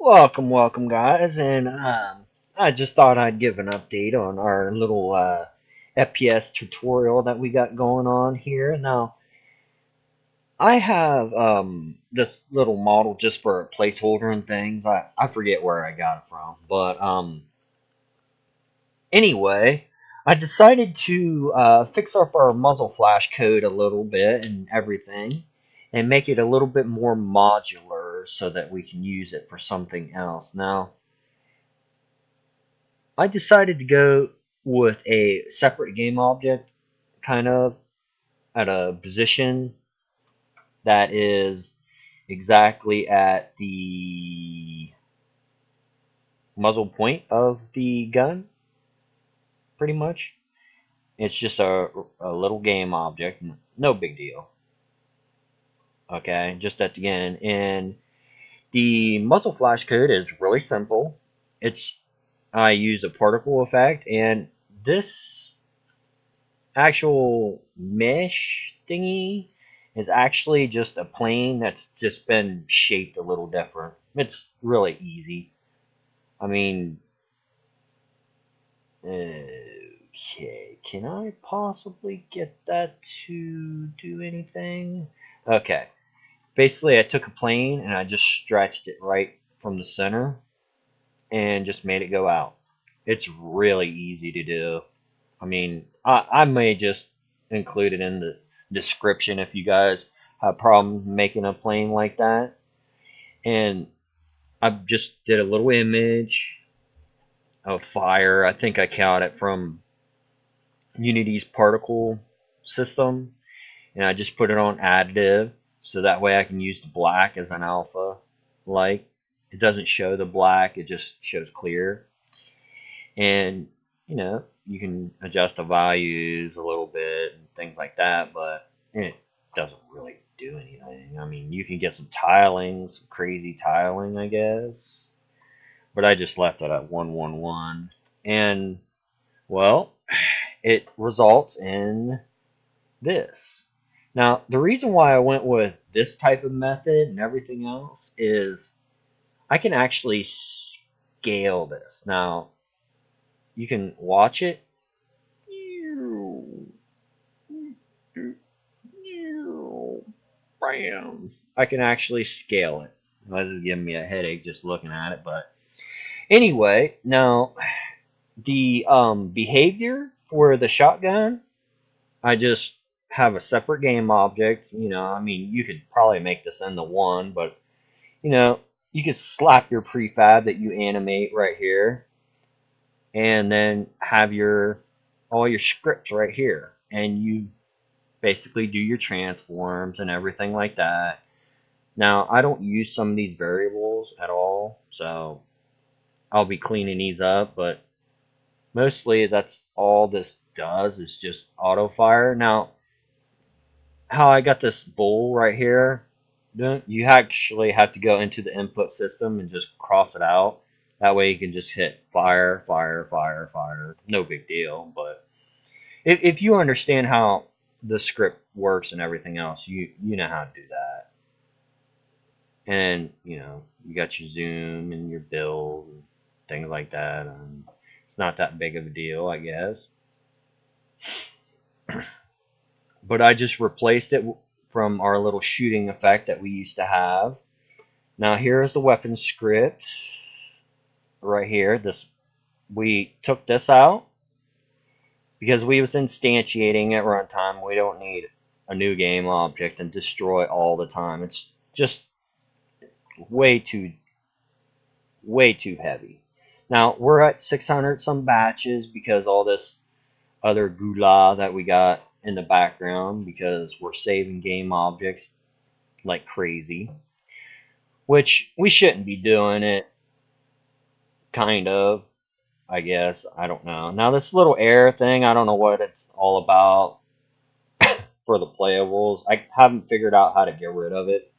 Welcome, guys, and I just thought I'd give an update on our little FPS tutorial that we got going on here. Now, I have this little model just for a placeholder and things. I forget where I got it from, but anyway, I decided to fix up our muzzle flash code a little bit and everything, and make it a little bit more modular so that we can use it for something else. Now, I decided to go with a separate game object, kind of at a position that is exactly at the muzzle point of the gun, pretty much. It's just a little game object, no big deal. Okay, just at the end. And the muzzle flash code is really simple. It's I use a particle effect, and this actual mesh thingy is actually just a plane that's just been shaped a little different. It's really easy. I mean, okay, can I possibly get that to do anything? Okay, basically I took a plane and I just stretched it right from the center and just made it go out. It's really easy to do. I mean, I may just include it in the description if you guys have a problem making a plane like that. And I just did a little image of fire. I think I caught it from Unity's particle system. And I just put it on additive so that way I can use the black as an alpha light. It doesn't show the black, it just shows clear. And you can adjust the values a little bit and things like that, but it doesn't really do anything. I mean, you can get some tiling, some crazy tiling, I guess, but I just left it at 111, and well, it results in this. Now, the reason why I went with this type of method and everything else is I can actually scale this. Now, you can watch it. Bam! I can actually scale it. This is giving me a headache just looking at it, but anyway, now the behavior for the shotgun, I just have a separate game object. I mean, you could probably make this into one, but you know, you could slap your prefab that you animate right here, and then have your all your scripts right here, and you basically do your transforms and everything like that. Now, I don't use some of these variables at all, so I'll be cleaning these up, but mostly that's all this does is just auto fire. Now, how I got this bowl right here, you actually have to go into the input system and just cross it out. That way you can just hit fire, fire, fire, fire. No big deal, but if you understand how the script works and everything else, you know how to do that. And you got your zoom and your build and things like that. And it's not that big of a deal, I guess. But I just replaced it from our little shooting effect that we used to have. Now here's the weapon script right here. This we took this out because we was instantiating at runtime. We don't need a new game object and destroy all the time. It's just way too heavy. Now we're at 600 some batches because all this other gula that we got in the background because we're saving game objects like crazy, which we shouldn't be doing it, kind of, I guess. I don't know. Now this little error thing, I don't know what it's all about for the playables. I haven't figured out how to get rid of it.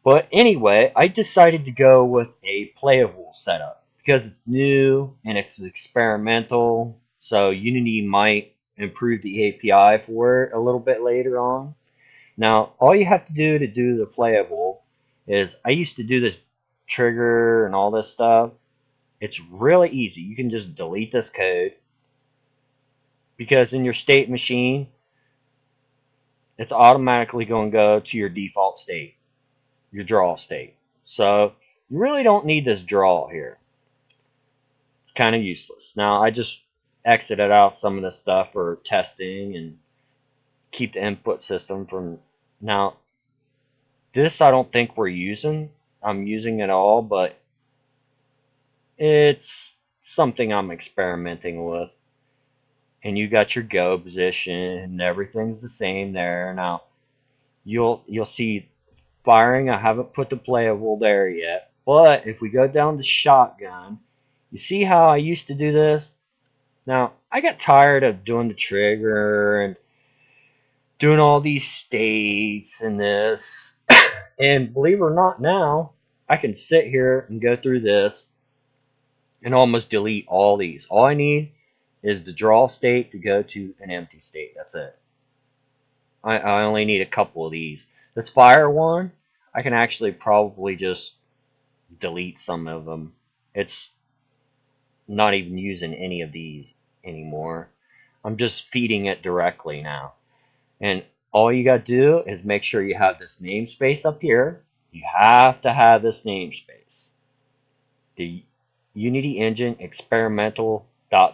But anyway, I decided to go with a playable setup because it's new and it's experimental. So Unity might improve the API for it a little bit later on. Now, all you have to do the playable is I used to do this trigger and all this stuff, it's really easy. You can just delete this code because in your state machine, it's automatically going to go to your default state, your draw state. So you really don't need this draw here. It's kind of useless. Now I just exited out some of the stuff for testing and keep the input system from. Now this I don't think we're using. I'm using it all, but it's something I'm experimenting with. And you got your go position and everything's the same there. Now you'll see firing. I haven't put the playable there yet, but if we go down to shotgun, you see how I used to do this? Now I got tired of doing the trigger and doing all these states and this. And believe it or not, now I can sit here and go through this and almost delete all these. All I need is the draw state to go to an empty state. That's it. I only need a couple of these. This fire one, I can actually probably just delete some of them. It's not even using any of these anymore. I'm just feeding it directly now. And all you got to do is make sure you have this namespace up here. You have to have this namespace. The Unity Engine Experimental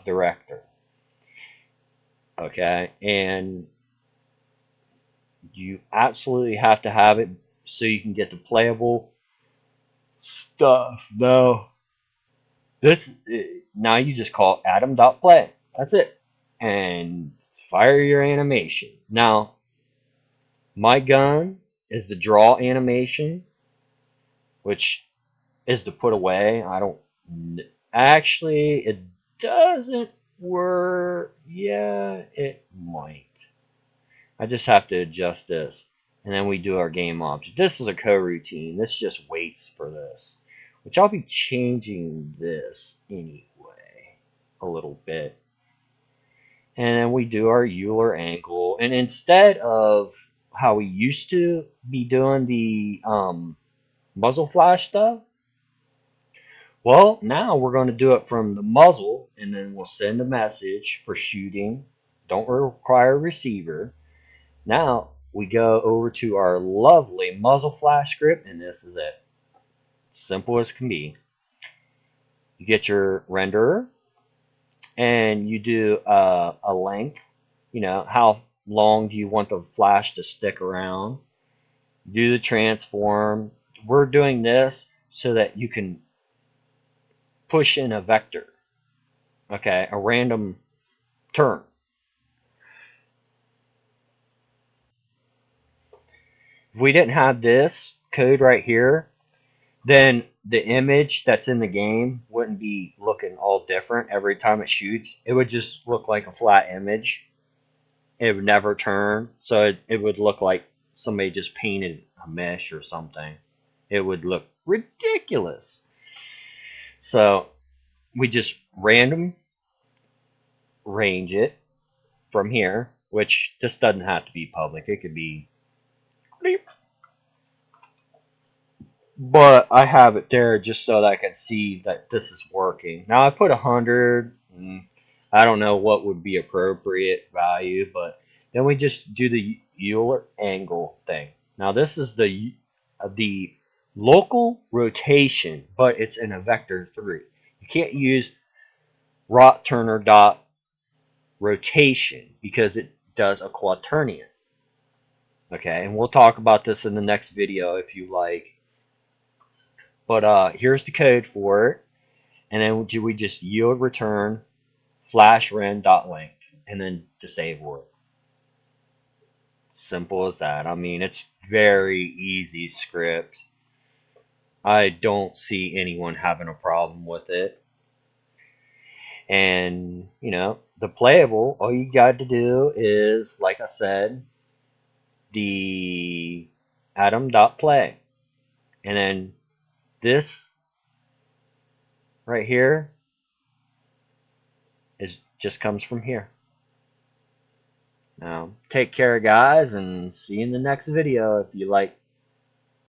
.director. Okay, and you absolutely have to have it so you can get the playable stuff. Now you just call anim.play. That's it, and fire your animation. Now my gun is the draw animation, which is to put away. I don't actually, it doesn't work. Yeah, it might. I just have to adjust this. And then we do our game object. This is a coroutine. This just waits for this. Which I'll be changing this anyway. A little bit. And then we do our Euler angle. And instead of how we used to be doing the muzzle flash stuff, well, now we're going to do it from the muzzle, and then we'll send a message for shooting. Don't require a receiver. Now we go over to our lovely muzzle flash script, and this is it. Simple as can be. You get your renderer, and you do a length. You know, how long do you want the flash to stick around? Do the transform. We're doing this so that you can push in a vector, okay, a random turn. If we didn't have this code right here, then the image that's in the game wouldn't be looking all different every time it shoots. It would just look like a flat image. It would never turn, so it would look like somebody just painted a mesh or something. It would look ridiculous. So we just random range it from here, which this doesn't have to be public. It could be, but I have it there just so that I can see that this is working. Now I put 100. I don't know what would be appropriate value, but then we just do the Euler angle thing. Now this is the local rotation, but it's in a vector 3. You can't use Rot Turner dot rotation because it does a quaternion. Okay, and we'll talk about this in the next video if you like. But here's the code for it, and then we just yield return flash ren dot length, and then disable it. Simple as that. I mean, it's very easy script. I don't see anyone having a problem with it. And, you know, the playable, all you got to do is, like I said, the anim.play. And then this right here just comes from here. Now, take care, guys, and see you in the next video if you like